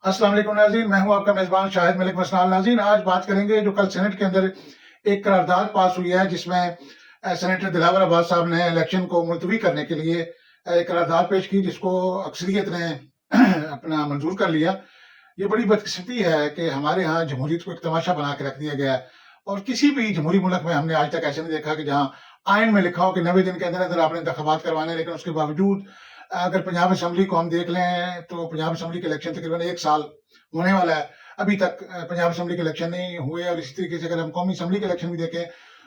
अस्सलाम वालेकुम नाज़रीन, मैं हूं आपका मेज़बान शाहिद मलिक मसनाल। नाज़रीन, आज बात करेंगे जो कल सेनेट के अंदर एक करारदाद पास हुई है जिसमें सेनेटर दिलावर अब्बास साहब ने इलेक्शन को मुलतवी करने के लिए एक करारदाद पेश की जिसको अक्सरियत ने अपना मंजूर कर लिया। ये बड़ी बदकिस्मती है कि हमारे यहाँ जमहूरियत को एक तमाशा बना के रख दिया गया है और किसी भी जमहूरी मुल्क में हमने आज तक ऐसे नहीं देखा कि जहाँ आइन में लिखा हो कि 90 दिन के अंदर अंदर आपने इंतखाबात करवाने, लेकिन उसके बावजूद अगर पंजाब असम्बली को हम देख लें तो पंजाब असम्बली के इलेक्शन तकरीबन 1 साल होने वाला है। अभी तक पंजाब असम्बली के इलेक्शन नहीं हुए और इसी तरीके से अगर हम कौमी असम्बली के इलेक्शन भी देखें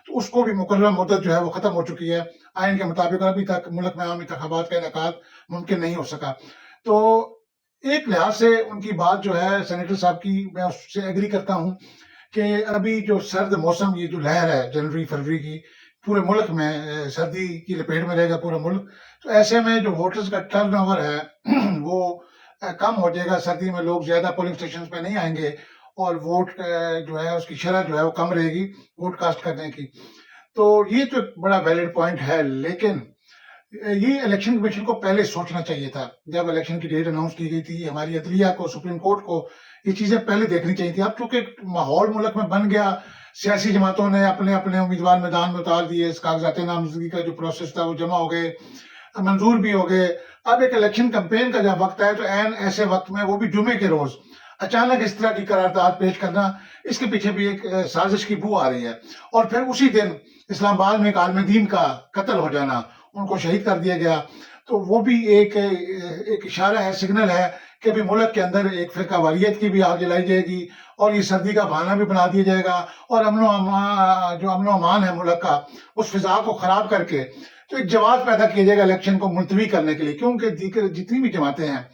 तो उसको भी मुकर्रर मुद्दत जो है वो खत्म हो चुकी है आइन के मुताबिक, अभी तक मुल्क में आम इंतखाबात का इनेकाद मुमकिन नहीं हो सका। तो एक लिहाज से उनकी बात जो है सेनेटर साहब की, मैं उससे एग्री करता हूँ कि अभी जो सर्द मौसम, ये जो लहर है जनवरी फरवरी की, पूरे मुल्क में सर्दी की लपेट में रहेगा पूरा मुल्क। तो ऐसे में जो वोटर्स का टर्नओवर है वो कम हो जाएगा। सर्दी में लोग ज्यादा पोलिंग स्टेशन पे नहीं आएंगे और वोट जो है उसकी शरह जो है वो कम रहेगी वोट कास्ट करने की। तो ये तो एक बड़ा वैलिड पॉइंट है, लेकिन ये इलेक्शन कमीशन को पहले सोचना चाहिए था। जब इलेक्शन की डेट अनाउंस की गई थी, हमारी अदलिया को, सुप्रीम कोर्ट को ये चीजें पहले देखनी चाहिए थी। अब चूंकि माहौल मुल्क में बन गया, सियासी जमातों ने अपने अपने उम्मीदवार मैदान में उतार दिए, इस कागजात नामजदगी का जो प्रोसेस था वो जमा हो गए, मंजूर भी हो गए। अब एक इलेक्शन कैंपेन का जब वक्त है तो एन ऐसे वक्त में, वो भी जुमे के रोज, अचानक इस तरह की करारदाद पेश करना, इसके पीछे भी एक साजिश की बू आ रही है। और फिर उसी दिन इस्लामाबाद में एक आलिम दीन का कत्ल हो जाना, उनको शहीद कर दिया गया, तो वो भी एक इशारा है, सिग्नल है कि भी मुल्क के अंदर एक फिरका वारियत की भी आग जलाई जाएगी और ये सर्दी का बहाना भी बना दिया जाएगा और जो अमन अमान है मुल्क का, उस फिजा को खराब करके तो एक जवाब पैदा किया जाएगा इलेक्शन को मुलतवी करने के लिए। क्योंकि जितनी भी जमातें हैं,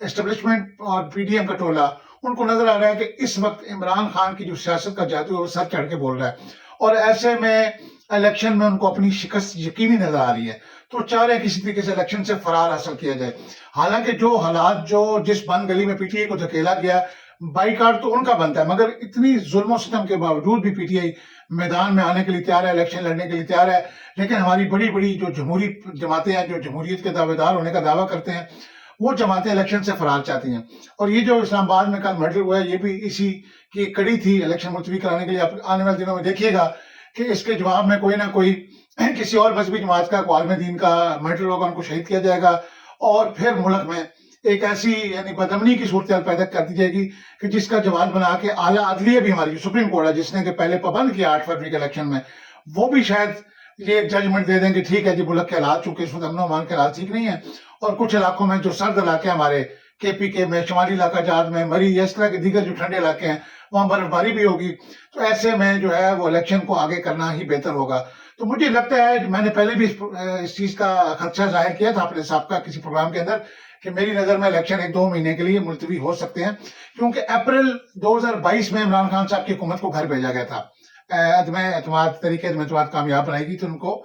एस्टेब्लिशमेंट और पीडीएम का टोला, उनको नजर आ रहा है कि इस वक्त इमरान खान की जो सियासत का जादू है वो सर चढ़ के बोल रहा है और ऐसे में इलेक्शन में उनको अपनी शिकस्त यकीनी नजर आ रही है। तो चाह रहे हैं किसी तरीके से इलेक्शन से फरार हासिल किया जाए। हालांकि जो हालात, जो जिस बंद गली में पीटीआई को धकेला गया, बाईकाट तो उनका बनता है, मगर इतनी जुल्म सितम के बावजूद भी पीटीआई मैदान में आने के लिए तैयार है, इलेक्शन लड़ने के लिए तैयार है। लेकिन हमारी बड़ी बड़ी जो जमहूरी जमातें हैं, जो जमहूरियत के दावेदार होने का दावा करते हैं, वो जमातें इलेक्शन से फरार चाहती हैं। और ये जो इस्लामाबाद में कल मर्डर हुआ है, ये भी इसी की एक कड़ी थी इलेक्शन मुलतवी कराने के लिए। आप आने वाले दिनों में देखिएगा कि इसके जवाब में कोई ना कोई किसी और मजहबी जमात का, आलिम दीन का मर्डर होगा, उनको शहीद किया जाएगा और फिर मुल्क में एक ऐसी यानी बदअमनी की सूरत पैदा कर दी जाएगी कि जिसका जवाब बना के आला अदलिया भी, हमारी सुप्रीम कोर्ट है जिसने के पहले पाबंद किया 8 फरवरी के इलेक्शन में, वो भी शायद ये जजमेंट दे देंगे, ठीक है जी, मुल्क के हालात चूंकि इस वक्त अमन अमान के हालात ठीक नहीं है और कुछ इलाकों में जो सर्द इलाके हमारे केपी में, शुमाली इलाका जात में, मरी, इस तरह के दीगर जो ठंडे इलाके हैं, वहां बर्फबारी भी होगी। तो ऐसे में जो है वो इलेक्शन को आगे करना ही बेहतर होगा। तो मुझे लगता है, मैंने पहले भी इस चीज का खदशा जाहिर किया था अपने साहब किसी प्रोग्राम के अंदर, कि मेरी नजर में इलेक्शन 1-2 महीने के लिए मुलतवी हो सकते हैं, क्योंकि अप्रैल 2022 में इमरान खान साहब की हुकूमत को घर भेजा गया था। एतमाद कामयाब बनाएगी तो उनको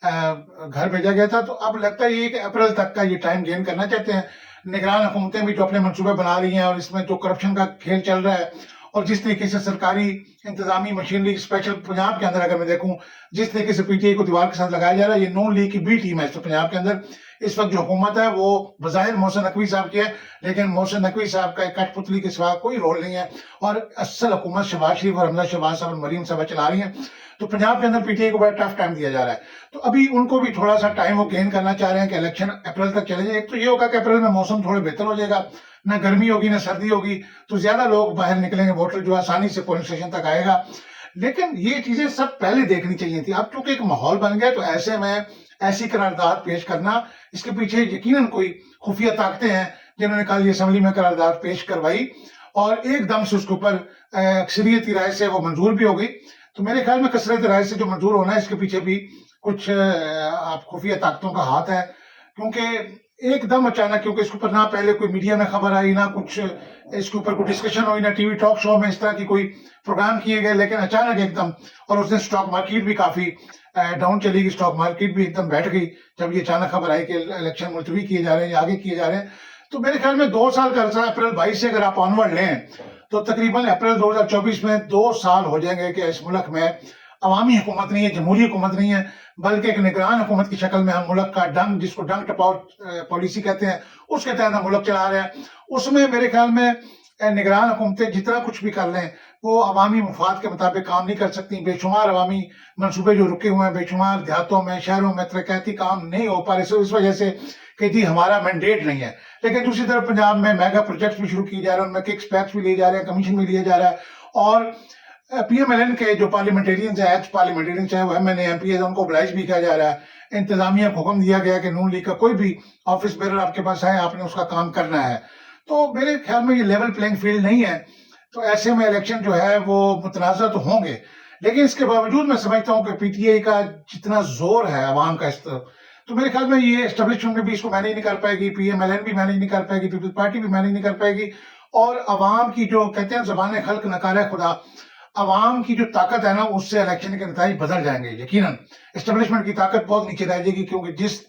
घर भेजा गया था। तो अब लगता है ये कि अप्रैल तक का ये टाइम गेन करना चाहते हैं। निगरान हुकूमतें भी जो अपने मंसूबे बना रही हैं और इसमें जो करप्शन का खेल चल रहा है और जिस तरीके से सरकारी इंतजामी मशीनरी, स्पेशल पंजाब के अंदर अगर मैं देखूं, जिस तरीके से पीटीआई को दीवार के साथ लगाया जा रहा है, ये नून लीग की बी टीम है। तो पंजाब के अंदर इस वक्त जो हुकूमत है वो बज़ाहिर मोहसिन नकवी साहब की है, लेकिन मोहसिन नकवी साहब का कठपुतली के सिवा कोई रोल नहीं है और असल हुकूमत शहबाज शरीफ और हमजा शहबाज साहब और मरीम साहब चला रही है। तो पंजाब के अंदर पीटीआई को बड़ा टफ टाइम दिया जा रहा है। तो अभी उनको भी थोड़ा सा टाइम वो गेन करना चाह रहे हैं कि इलेक्शन अप्रैल तक चले जाए। एक तो ये होगा कि अप्रैल में मौसम थोड़ा बेहतर हो जाएगा, ना गर्मी होगी ना सर्दी होगी, तो ज्यादा लोग बाहर निकलेंगे, वोटर जो आसानी से पोलिंग स्टेशन तक आएगा। लेकिन ये चीजें सब पहले देखनी चाहिए थी। अब चूंकि एक माहौल बन गया तो ऐसे में ऐसी करारदाद पेश करना, इसके पीछे यकीनन कोई खुफिया ताकतें हैं जिन्होंने कल ये असेंबली में करारदाद पेश करवाई और एकदम से उसके ऊपर अक्सरियत की राय से वो मंजूर भी हो गई। तो मेरे ख्याल में कसरत राय से जो मंजूर होना है, इसके पीछे भी कुछ आप खुफिया ताकतों का हाथ है, क्योंकि एकदम अचानक, क्योंकि इसके ऊपर ना पहले कोई मीडिया में खबर आई, ना कुछ इसके ऊपर कोई डिस्कशन हुई, ना टीवी टॉक शो में इस तरह की कोई प्रोग्राम किए गए, लेकिन अचानक एकदम, और उसने स्टॉक मार्केट भी काफी डाउन चली गई, स्टॉक मार्केट भी एकदम बैठ गई जब ये अचानक खबर आई कि इलेक्शन मुलतवी किए जा रहे हैं या आगे किए जा रहे हैं। तो मेरे ख्याल में 2 साल का अर्सा, अप्रैल 22 से अगर आप ऑनवर्ड लें तो तकरीबन अप्रैल 2024 में 2 साल हो जाएंगे कि इस मुल्क में अवामी हुकूमत नहीं है, जमहूरी हुकूमत नहीं है, बल्कि एक निगरान हुकूमत की शक्ल में हम मुल्क का डंग, जिसको डंग टपाउट पॉलिसी कहते हैं, उसके तहत हम मुल्क चला रहे हैं। उसमें मेरे ख्याल में निगरान हुकूमतें जितना कुछ भी कर लें, वो अवामी मफाद के मुताबिक काम नहीं कर सकती। बेशुमार अवामी मनसूबे जो रुके हुए हैं, बेशुमार देहातों में, शहरों में तरक्याती काम नहीं हो पा रहे इस वजह से कि जी हमारा मैंडेट नहीं है। लेकिन दूसरी तरफ पंजाब में मेगा प्रोजेक्ट्स भी शुरू किए जा रहे हैं, उनमें किक्स पैक्स भी लिए जा रहे हैं, कमीशन भी लिया जा रहा है, और पीएमएलएन के जो पार्लियामेंटेरियंस हैं, एक्स पार्लियामेंटेरियन चाहे वो एमएनए एमपी है, उनको oblige भी किया जा रहा है। इंतजामिया को हुक्म दिया गया कि नून लीग का कोई भी ऑफिस बेरर आपके पास है, आपने उसका काम करना है। तो मेरे ख्याल में ये लेवल प्लेइंग फील्ड नहीं है। तो ऐसे में इलेक्शन जो है वो मुतनाज़ा तो होंगे, लेकिन इसके बावजूद मैं समझता हूँ कि पीटीआई का जितना जोर है अवाम का इस तरफ, तो मेरे ख्याल में ये एस्टेब्लिशमेंट भी इसको मैनेज नहीं कर पाएगी, पीएमएलएन भी मैनेज नहीं कर पाएगी, पीपल्स पार्टी भी मैनेज नहीं कर पाएगी। और अवाम की जो कहते हैं ज़बान खल्क नकार खुदा, अवाम की जो ताकत है ना, उससे इलेक्शन के नतीजे बदल जाएंगे यकीनन। एस्टेब्लिशमेंट की ताकत बहुत नीचे रह जाएगी, क्योंकि जिस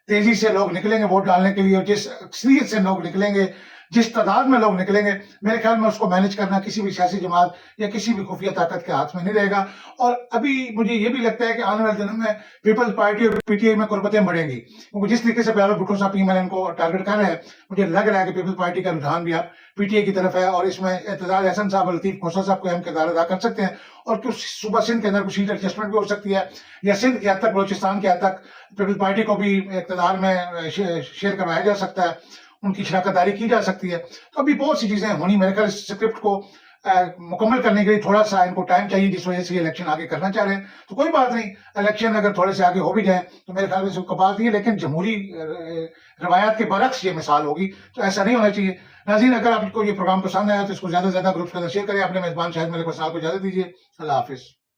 तेजी से लोग निकलेंगे वोट डालने के लिए, और जिस अक्सरियत से लोग निकलेंगे, जिस तादाद में लोग निकलेंगे, मेरे ख्याल में उसको मैनेज करना किसी भी सियासी जमात या किसी भी खुफिया ताकत के हाथ में नहीं रहेगा। और अभी मुझे ये भी लगता है कि आने वाले दिनों में पीपल्स पार्टी और पीटीआई में कुर्बतें बढ़ेंगी, क्योंकि जिस तरीके से बिलावल भुट्टो साहब पीएमएलएन को टारगेट कर रहे हैं, मुझे लग रहा है कि पीपल्स पार्टी का रुझान भी अब पीटीआई की तरफ है, और इसमें एतजाज एहसन साहब और लतीफ खोसला साहब को अहम किरदार अदा कर सकते हैं। और कुछ सूबा सिंध के अंदर कुछ सीट एडजस्टमेंट भी हो सकती है, या सिंध की हद तक, बलोचिस्तान की हद तक पीपल्स पार्टी को भी इक़्तिदार में शेयर करवाया जा सकता है, उनकी शराकतदारी की जा सकती है। तो अभी बहुत सी चीजें होनी, मेरे ख्याल इस स्क्रिप्ट को मुकम्मल करने के लिए थोड़ा सा इनको टाइम चाहिए, जिस वजह से ये इलेक्शन आगे करना चाह रहे हैं। तो कोई बात नहीं, इलेक्शन अगर थोड़े से आगे हो भी जाए तो मेरे ख्याल में इसको बात नहीं है, लेकिन जमहूरी रवायात के बरक्स ये मिसाल होगी, तो ऐसा नहीं होना चाहिए। नाज़रीन, अगर आपको ये प्रोग्राम पसंद आया तो इसको ज्यादा से ज्यादा ग्रुप्स के अंदर शेयर करें। अपने मेजबान शाहिद मलिक वसाल को इजाजत दीजिए। अल्लाह हाफिज।